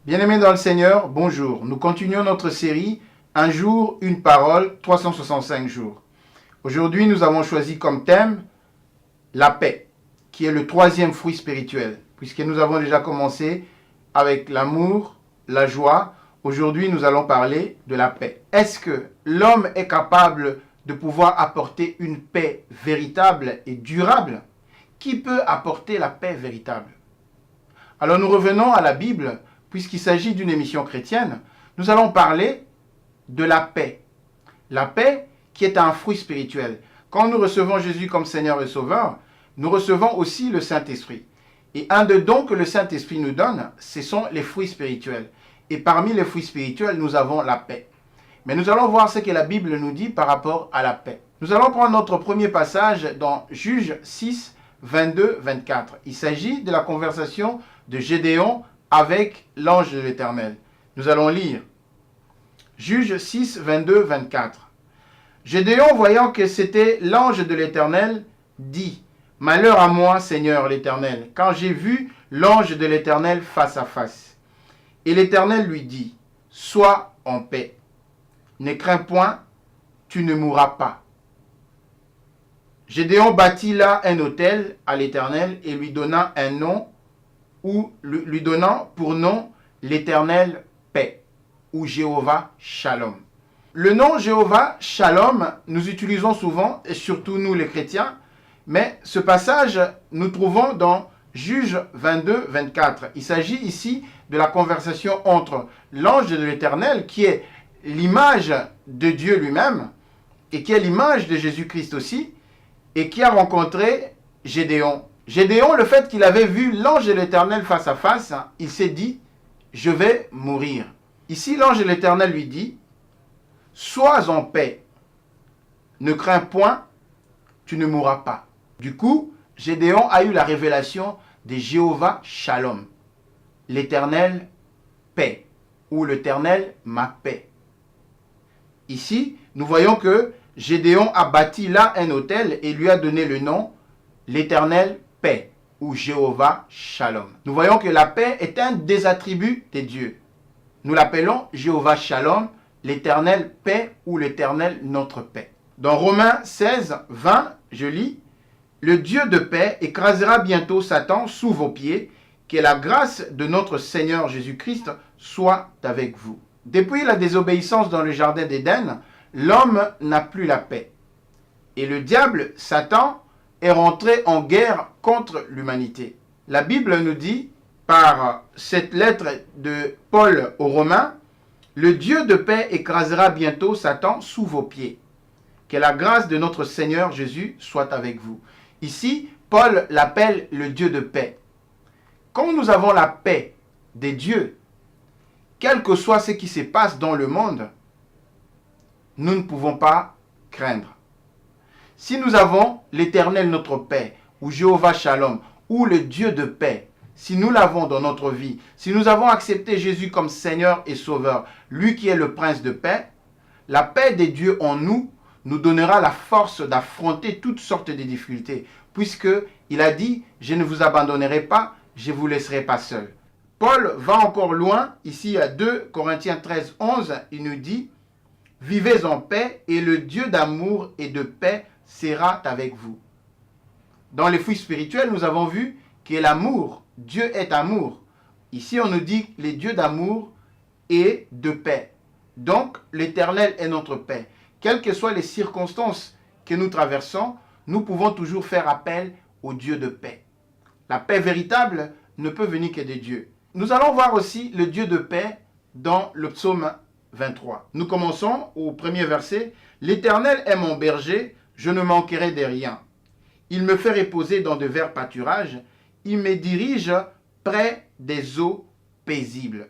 Bien-aimés dans le Seigneur, bonjour. Nous continuons notre série Un jour, une parole, 365 jours. Aujourd'hui, nous avons choisi comme thème la paix, qui est le troisième fruit spirituel, puisque nous avons déjà commencé avec l'amour, la joie. Aujourd'hui, nous allons parler de la paix. Est-ce que l'homme est capable de pouvoir apporter une paix véritable et durable? Qui peut apporter la paix véritable? Alors nous revenons à la Bible, puisqu'il s'agit d'une émission chrétienne. Nous allons parler de la paix. La paix qui est un fruit spirituel. Quand nous recevons Jésus comme Seigneur et Sauveur, nous recevons aussi le Saint-Esprit. Et un des dons que le Saint-Esprit nous donne, ce sont les fruits spirituels. Et parmi les fruits spirituels, nous avons la paix. Mais nous allons voir ce que la Bible nous dit par rapport à la paix. Nous allons prendre notre premier passage dans Juges 6, 22-24. Il s'agit de la conversation de Gédéon avec l'ange de l'Éternel. Nous allons lire Juges 6, 22-24. Gédéon, voyant que c'était l'ange de l'Éternel, dit: Malheur à moi, Seigneur l'Éternel, quand j'ai vu l'ange de l'Éternel face à face. Et l'Éternel lui dit: Sois en paix, ne crains point, tu ne mourras pas. Gédéon bâtit là un autel à l'Éternel et lui donna un nom, ou lui donnant pour nom l'Éternel paix, ou Jéhovah Shalom. Le nom Jéhovah Shalom, nous utilisons souvent, et surtout nous les chrétiens, mais ce passage, nous trouvons dans Juges 22-24. Il s'agit ici de la conversation entre l'ange de l'Éternel, qui est l'image de Dieu lui-même, et qui est l'image de Jésus-Christ aussi, et qui a rencontré Gédéon. Gédéon, le fait qu'il avait vu l'ange de l'Éternel face à face, il s'est dit: je vais mourir. Ici, l'ange de l'Éternel lui dit: sois en paix, ne crains point, tu ne mourras pas. Du coup, Gédéon a eu la révélation de Jéhovah Shalom, l'Éternel paix, ou l'Éternel ma paix. Ici, nous voyons que Gédéon a bâti là un autel et lui a donné le nom l'Éternel paix, ou Jéhovah Shalom. Nous voyons que la paix est un des attributs de Dieu. Nous l'appelons Jéhovah Shalom, l'Éternel paix, ou l'Éternel notre paix. Dans Romains 16, 20, je lis: le Dieu de paix écrasera bientôt Satan sous vos pieds, que la grâce de notre Seigneur Jésus-Christ soit avec vous. Depuis la désobéissance dans le jardin d'Éden, l'homme n'a plus la paix. Et le diable, Satan, est rentré en guerre contre l'humanité. La Bible nous dit, par cette lettre de Paul aux Romains, le Dieu de paix écrasera bientôt Satan sous vos pieds. Que la grâce de notre Seigneur Jésus soit avec vous. Ici, Paul l'appelle le Dieu de paix. Quand nous avons la paix des dieux, quel que soit ce qui se passe dans le monde, nous ne pouvons pas craindre. Si nous avons l'Éternel notre paix, ou Jéhovah Shalom, ou le Dieu de paix, si nous l'avons dans notre vie, si nous avons accepté Jésus comme Seigneur et Sauveur, lui qui est le Prince de paix, la paix des dieux en nous nous donnera la force d'affronter toutes sortes de difficultés, puisqu'il a dit: je ne vous abandonnerai pas, je ne vous laisserai pas seul. Paul va encore loin, ici à 2 Corinthiens 13, 11, il nous dit: vivez en paix et le Dieu d'amour et de paix sera avec vous. Dans les fruits spirituels, nous avons vu que l'amour, Dieu est amour. Ici, on nous dit les dieux d'amour et de paix. Donc, l'Éternel est notre paix. Quelles que soient les circonstances que nous traversons, nous pouvons toujours faire appel au Dieu de paix. La paix véritable ne peut venir que de Dieu. Nous allons voir aussi le Dieu de paix dans le psaume 23. Nous commençons au premier verset. L'Éternel est mon berger, je ne manquerai de rien. Il me fait reposer dans de verts pâturages, il me dirige près des eaux paisibles.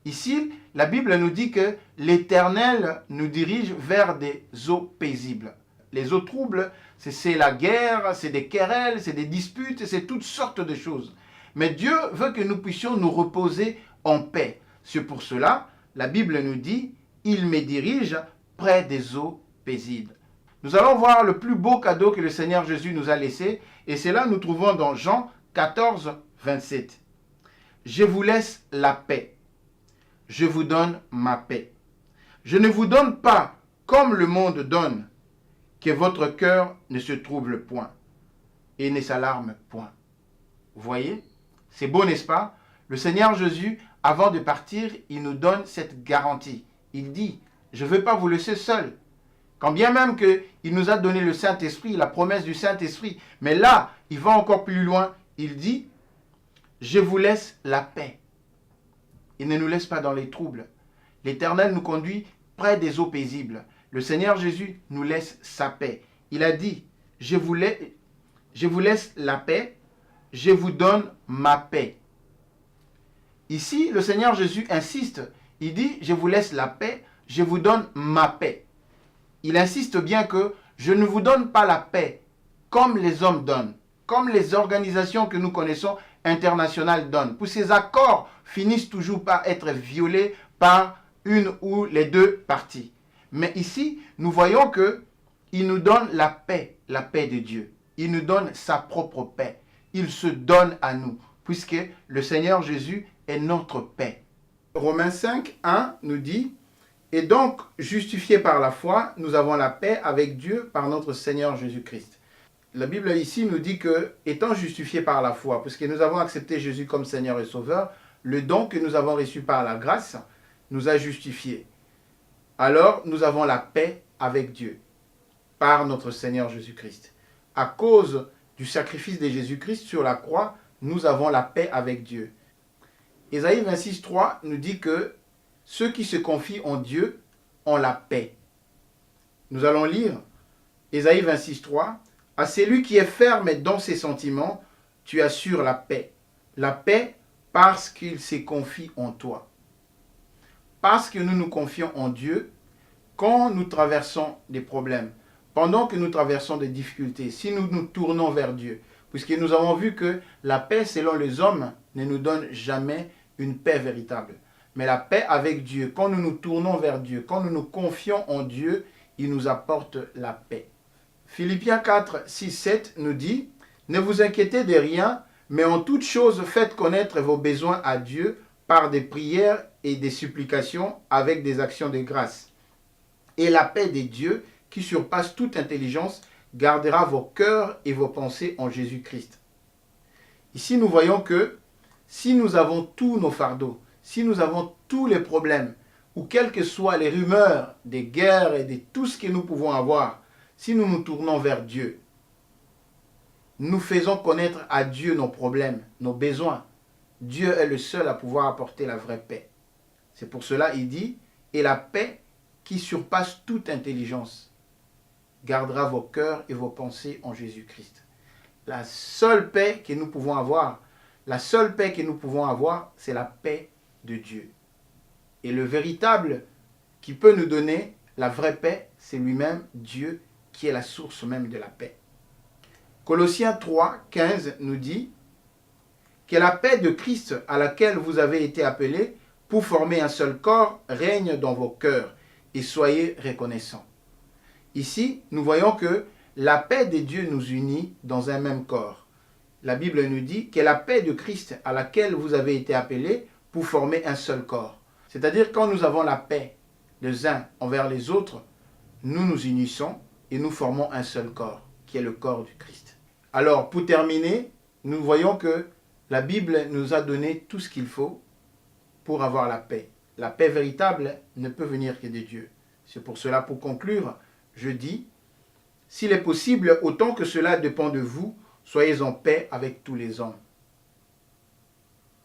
Ici, la Bible nous dit que l'Éternel nous dirige vers des eaux paisibles. Les eaux troubles, c'est la guerre, c'est des querelles, c'est des disputes, c'est toutes sortes de choses. Mais Dieu veut que nous puissions nous reposer en paix. C'est pour cela, la Bible nous dit: il me dirige près des eaux paisibles. Nous allons voir le plus beau cadeau que le Seigneur Jésus nous a laissé, et c'est là nous trouvons dans Jean 14, 27. je vous laisse la paix. Je vous donne ma paix. Je ne vous donne pas comme le monde donne, que votre cœur ne se trouble point et ne s'alarme point. Vous voyez? C'est beau, n'est-ce pas? Le Seigneur Jésus, avant de partir, il nous donne cette garantie. Il dit, je ne veux pas vous laisser seul. Quand bien même qu'il nous a donné le Saint-Esprit, la promesse du Saint-Esprit. Mais là, il va encore plus loin. Il dit, je vous laisse la paix. Il ne nous laisse pas dans les troubles. L'Éternel nous conduit près des eaux paisibles. Le Seigneur Jésus nous laisse sa paix. Il a dit, je vous laisse la paix, je vous donne ma paix. Ici, le Seigneur Jésus insiste. Il dit, je vous laisse la paix, je vous donne ma paix. Il insiste bien que je ne vous donne pas la paix comme les hommes donnent, comme les organisations que nous connaissons internationales donnent. Pour ces accords finissent toujours par être violés par une ou les deux parties. Mais ici, nous voyons qu'il nous donne la paix de Dieu. Il nous donne sa propre paix. Il se donne à nous, puisque le Seigneur Jésus est notre paix. Romains 5, 1 nous dit, « Et donc, justifiés par la foi, nous avons la paix avec Dieu par notre Seigneur Jésus-Christ. » La Bible ici nous dit que, étant justifiés par la foi, puisque nous avons accepté Jésus comme Seigneur et Sauveur, le don que nous avons reçu par la grâce nous a justifiés. Alors, nous avons la paix avec Dieu par notre Seigneur Jésus-Christ. À cause du sacrifice de Jésus-Christ sur la croix, nous avons la paix avec Dieu. Ésaïe 26, 3 nous dit que ceux qui se confient en Dieu ont la paix. Nous allons lire Ésaïe 26, 3. À celui qui est ferme dans ses sentiments, tu assures la paix. La paix parce qu'il se confie en toi. Parce que nous nous confions en Dieu, quand nous traversons des problèmes, pendant que nous traversons des difficultés, si nous nous tournons vers Dieu, puisque nous avons vu que la paix, selon les hommes, ne nous donne jamais une paix véritable. Mais la paix avec Dieu, quand nous nous tournons vers Dieu, quand nous nous confions en Dieu, il nous apporte la paix. Philippiens 4, 6, 7 nous dit, « Ne vous inquiétez de rien, mais en toute chose faites connaître vos besoins à Dieu par des prières et des supplications avec des actions de grâce. Et la paix de Dieu, qui surpasse toute intelligence, gardera vos cœurs et vos pensées en Jésus-Christ. » Ici, nous voyons que si nous avons tous nos fardeaux, si nous avons tous les problèmes, ou quelles que soient les rumeurs des guerres et de tout ce que nous pouvons avoir, si nous nous tournons vers Dieu, nous faisons connaître à Dieu nos problèmes, nos besoins. Dieu est le seul à pouvoir apporter la vraie paix. C'est pour cela qu'il dit, « Et la paix qui surpasse toute intelligence gardera vos cœurs et vos pensées en Jésus-Christ. » La seule paix que nous pouvons avoir, c'est la paix de Dieu. Et le véritable qui peut nous donner la vraie paix, c'est lui-même Dieu, qui est la source même de la paix. Colossiens 3, 15 nous dit « Que la paix de Christ à laquelle vous avez été appelés pour former un seul corps règne dans vos cœurs et soyez reconnaissants. » Ici, nous voyons que la paix de Dieu nous unit dans un même corps. La Bible nous dit que la paix de Christ à laquelle vous avez été appelés pour former un seul corps. C'est-à-dire quand nous avons la paix les uns envers les autres, nous nous unissons et nous formons un seul corps, qui est le corps du Christ. Alors, pour terminer, nous voyons que la Bible nous a donné tout ce qu'il faut pour avoir la paix. La paix véritable ne peut venir que de Dieu. C'est pour cela, pour conclure, je dis, s'il est possible, autant que cela dépend de vous, soyez en paix avec tous les hommes.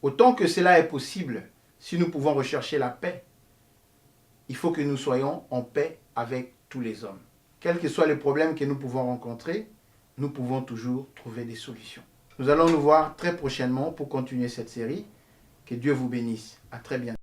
Autant que cela est possible, si nous pouvons rechercher la paix, il faut que nous soyons en paix avec tous les hommes. Quels que soient les problèmes que nous pouvons rencontrer, nous pouvons toujours trouver des solutions. Nous allons nous voir très prochainement pour continuer cette série. Que Dieu vous bénisse. À très bientôt.